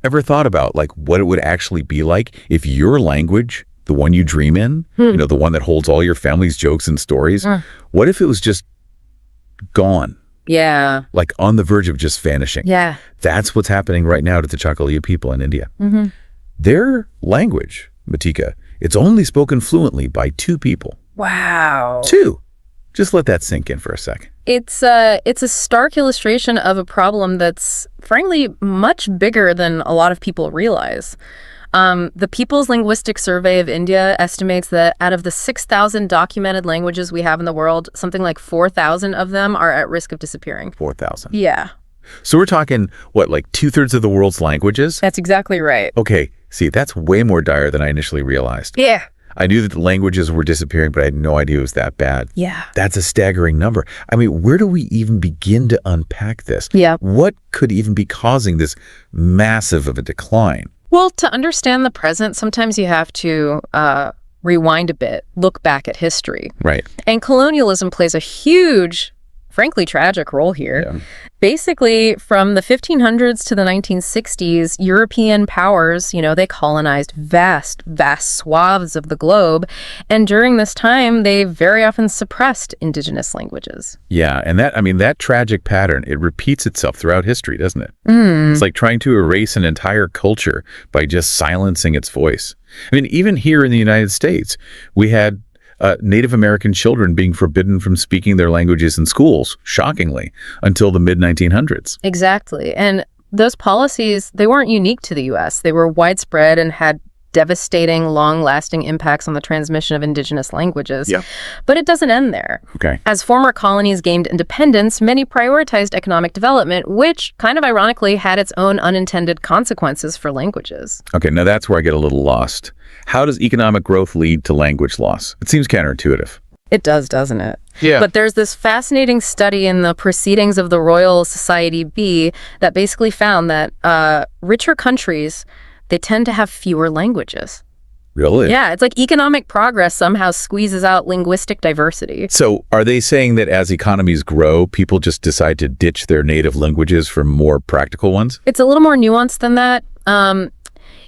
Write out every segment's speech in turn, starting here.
ever thought about like what it would actually be like if your language, the one you dream in, the one that holds all your family's jokes and stories, what if it was just gone? Yeah. Like on the verge of just vanishing. Yeah. That's what's happening right now to the Chakaliya people in India. Their language, Matika, it's only spoken fluently by 2 people. Wow. 2. Just let that sink in for a second. It's a stark illustration of a problem that's, frankly, much bigger than a lot of people realize. The People's Linguistic Survey of India estimates that out of the 6,000 documented languages we have in the world, something like 4,000 of them are at risk of disappearing. 4,000. Yeah. So we're talking, what, like 2/3 of the world's languages? That's exactly right. Okay. See, that's way more dire than I initially realized. Yeah. I knew that the languages were disappearing, but I had no idea it was that bad. Yeah. That's a staggering number. I mean, where do we even begin to unpack this? Yeah. What could even be causing this massive of a decline? Well, to understand the present, sometimes you have to rewind a bit, look back at history. Right. And colonialism plays a huge, frankly, tragic role here. Yeah. Basically, from the 1500s to the 1960s, European powers, they colonized vast swaths of the globe. And during this time, they very often suppressed indigenous languages. Yeah, and that tragic pattern, it repeats itself throughout history, doesn't it? It's like trying to erase an entire culture by just silencing its voice. I mean, even here in the United States, we had Native American children being forbidden from speaking their languages in schools, shockingly, until the mid-1900s. Exactly. And those policies, they weren't unique to the U.S. They were widespread and had devastating, long-lasting impacts on the transmission of indigenous languages. Yeah. But it doesn't end there. Okay. As former colonies gained independence, many prioritized economic development, which kind of ironically had its own unintended consequences for languages. Okay, now that's where I get a little lost. How does economic growth lead to language loss? It seems counterintuitive. It does, doesn't it? Yeah. But there's this fascinating study in the Proceedings of the Royal Society B that basically found that richer countries, they tend to have fewer languages. Really? Yeah, it's like economic progress somehow squeezes out linguistic diversity. So are they saying that as economies grow, people just decide to ditch their native languages for more practical ones? It's a little more nuanced than that.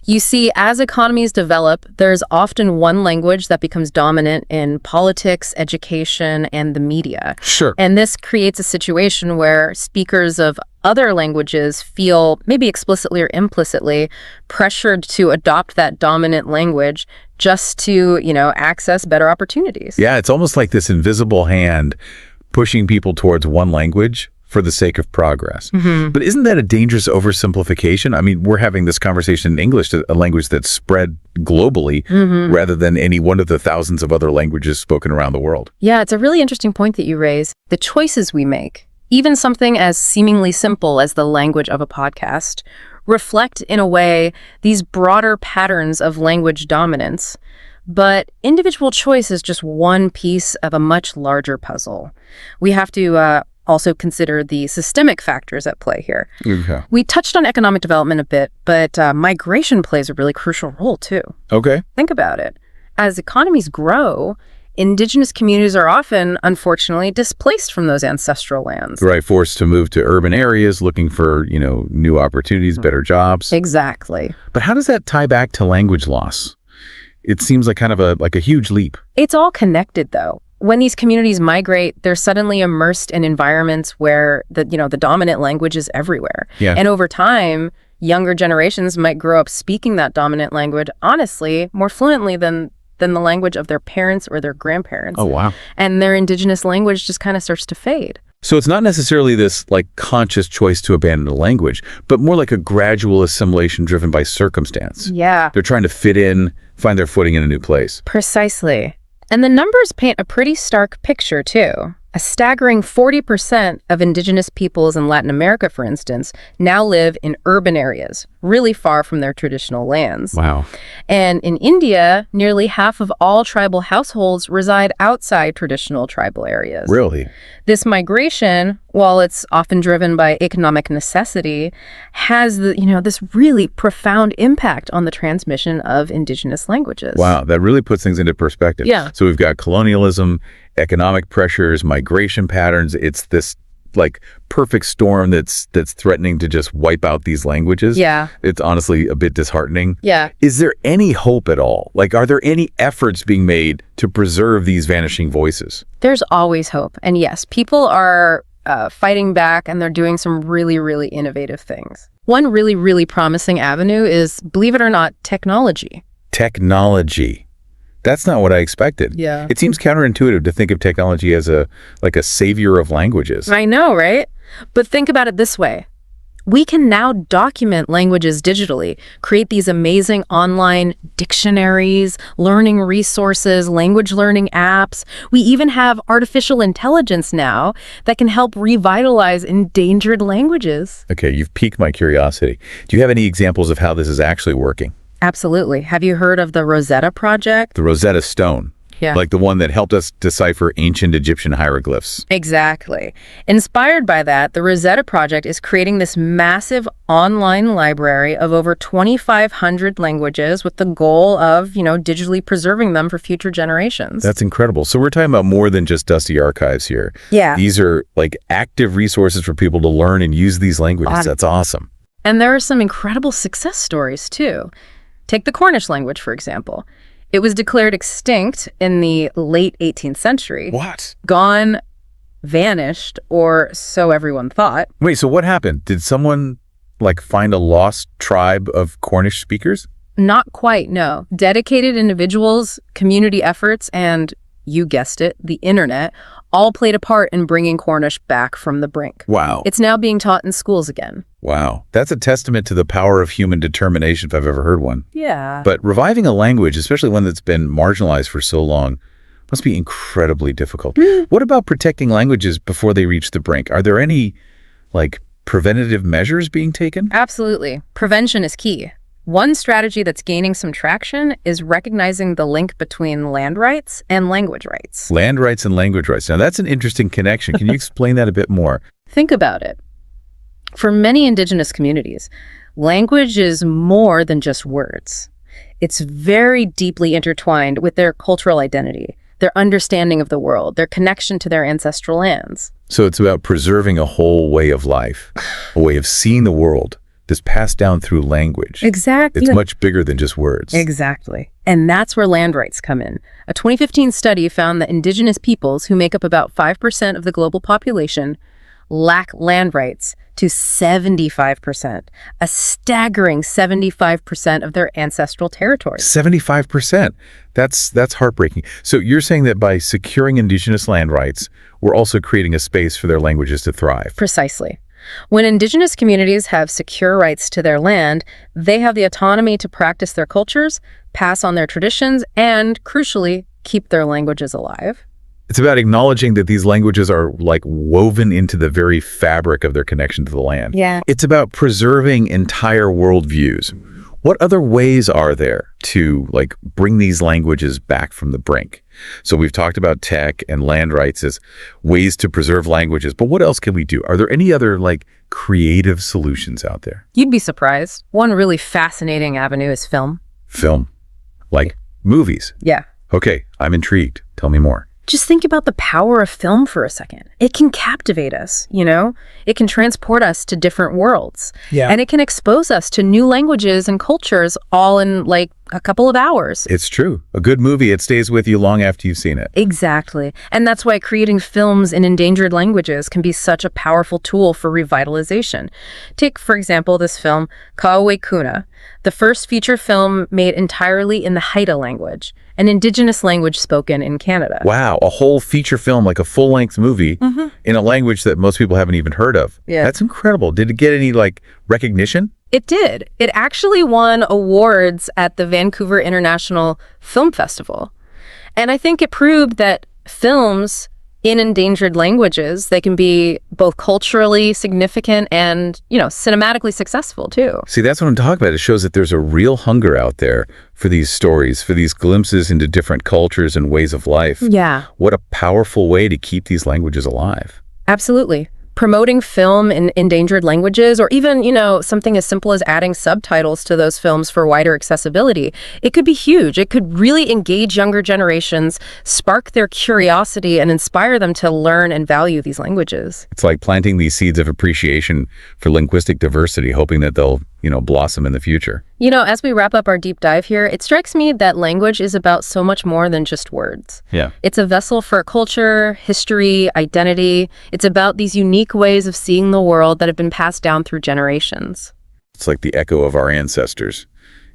You see, as economies develop, there's often one language that becomes dominant in politics, education, and the media. Sure. And this creates a situation where speakers of other languages feel, maybe explicitly or implicitly, pressured to adopt that dominant language just to, access better opportunities. Yeah, it's almost like this invisible hand pushing people towards one language for the sake of progress. But isn't that a dangerous oversimplification? I mean, we're having this conversation in English, a language that's spread globally rather than any one of the thousands of other languages spoken around the world. Yeah, it's a really interesting point that you raise. The choices we make, even something as seemingly simple as the language of a podcast, reflect in a way these broader patterns of language dominance. But individual choice is just one piece of a much larger puzzle. We have to also consider the systemic factors at play here. Okay. We touched on economic development a bit, but migration plays a really crucial role too. Okay. Think about it. As economies grow, indigenous communities are often, unfortunately, displaced from those ancestral lands. Right, forced to move to urban areas looking for, new opportunities, better jobs. Exactly. But how does that tie back to language loss? It seems like kind of a huge leap. It's all connected, though. When these communities migrate, they're suddenly immersed in environments where the dominant language is everywhere. Yeah. And over time, younger generations might grow up speaking that dominant language, honestly, more fluently than the language of their parents or their grandparents. Oh, wow. And their indigenous language just kind of starts to fade. So it's not necessarily this conscious choice to abandon a language, but more like a gradual assimilation driven by circumstance. Yeah. They're trying to fit in, find their footing in a new place. Precisely. And the numbers paint a pretty stark picture, too. A staggering 40% of indigenous peoples in Latin America, for instance, now live in urban areas, really far from their traditional lands. Wow. And in India, nearly half of all tribal households reside outside traditional tribal areas. Really? This migration, while it's often driven by economic necessity, has this really profound impact on the transmission of indigenous languages. Wow, that really puts things into perspective. Yeah. So we've got colonialism, economic pressures, migration patterns. It's this like perfect storm that's threatening to just wipe out these languages. Yeah. It's honestly a bit disheartening. Yeah. Is there any hope at all? Like, are there any efforts being made to preserve these vanishing voices? There's always hope. And yes, people are fighting back, and they're doing some really, really innovative things. One really, really promising avenue is, believe it or not, technology. Technology. That's not what I expected. Yeah. It seems counterintuitive to think of technology as a savior of languages. I know, right? But think about it this way. We can now document languages digitally, create these amazing online dictionaries, learning resources, language learning apps. We even have artificial intelligence now that can help revitalize endangered languages. Okay, you've piqued my curiosity. Do you have any examples of how this is actually working? Absolutely. Have you heard of the Rosetta Project? The Rosetta Stone. Yeah. Like the one that helped us decipher ancient Egyptian hieroglyphs. Exactly. Inspired by that, the Rosetta Project is creating this massive online library of over 2,500 languages with the goal of, digitally preserving them for future generations. That's incredible. So we're talking about more than just dusty archives here. Yeah. These are like active resources for people to learn and use these languages. That's awesome. And there are some incredible success stories, too. Take the Cornish language, for example. It was declared extinct in the late 18th century. What? Gone, vanished, or so everyone thought. Wait, so what happened? Did someone, find a lost tribe of Cornish speakers? Not quite, no. Dedicated individuals, community efforts, and, you guessed it, the internet, all played a part in bringing Cornish back from the brink. Wow. It's now being taught in schools again. Wow. That's a testament to the power of human determination if I've ever heard one. Yeah. But reviving a language, especially one that's been marginalized for so long, must be incredibly difficult. What about protecting languages before they reach the brink? Are there any, preventative measures being taken? Absolutely. Prevention is key. One strategy that's gaining some traction is recognizing the link between land rights and language rights. Land rights and language rights. Now, that's an interesting connection. Can you explain that a bit more? Think about it. For many indigenous communities, language is more than just words. It's very deeply intertwined with their cultural identity, their understanding of the world, their connection to their ancestral lands. So it's about preserving a whole way of life, a way of seeing the world that's passed down through language. Exactly. It's much bigger than just words. Exactly. And that's where land rights come in. A 2015 study found that indigenous peoples, who make up about 5% of the global population, lack land rights to 75%, a staggering 75% of their ancestral territories. 75%. That's heartbreaking. So you're saying that by securing indigenous land rights, we're also creating a space for their languages to thrive. Precisely. When indigenous communities have secure rights to their land, they have the autonomy to practice their cultures, pass on their traditions, and, crucially, keep their languages alive. It's about acknowledging that these languages are woven into the very fabric of their connection to the land. Yeah. It's about preserving entire worldviews. What other ways are there to bring these languages back from the brink? So we've talked about tech and land rights as ways to preserve languages, but what else can we do? Are there any other creative solutions out there? You'd be surprised. One really fascinating avenue is film. Film? Movies? Yeah. Okay, I'm intrigued. Tell me more. Just think about the power of film for a second. It can captivate us, It can transport us to different worlds. Yeah. And it can expose us to new languages and cultures all in a couple of hours. It's true. A good movie, it stays with you long after you've seen it. Exactly. And that's why creating films in endangered languages can be such a powerful tool for revitalization. Take, for example, this film, Kauai Kuna, the first feature film made entirely in the Haida language, an indigenous language spoken in Canada. Wow, a whole feature film, a full-length movie in a language that most people haven't even heard of. Yeah. That's incredible. Did it get any, recognition? It did. It actually won awards at the Vancouver International Film Festival. And I think it proved that films in endangered languages, they can be both culturally significant and, cinematically successful too. See, that's what I'm talking about. It shows that there's a real hunger out there for these stories, for these glimpses into different cultures and ways of life. Yeah. What a powerful way to keep these languages alive. Absolutely. Promoting film in endangered languages, or even, something as simple as adding subtitles to those films for wider accessibility, it could be huge. It could really engage younger generations, spark their curiosity, and inspire them to learn and value these languages. It's like planting these seeds of appreciation for linguistic diversity, hoping that they'll, blossom in the future. As we wrap up our deep dive here, it strikes me that language is about so much more than just words. Yeah. It's a vessel for culture, history, identity. It's about these unique ways of seeing the world that have been passed down through generations. It's like the echo of our ancestors,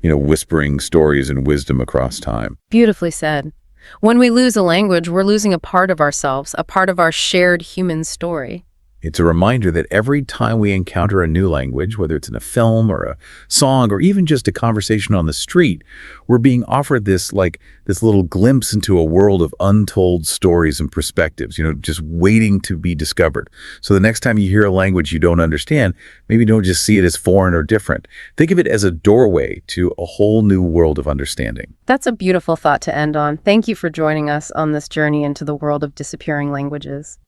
whispering stories and wisdom across time. Beautifully said. When we lose a language, we're losing a part of ourselves, a part of our shared human story. It's a reminder that every time we encounter a new language, whether it's in a film or a song or even just a conversation on the street, we're being offered this little glimpse into a world of untold stories and perspectives, just waiting to be discovered. So the next time you hear a language you don't understand, maybe don't just see it as foreign or different. Think of it as a doorway to a whole new world of understanding. That's a beautiful thought to end on. Thank you for joining us on this journey into the world of disappearing languages.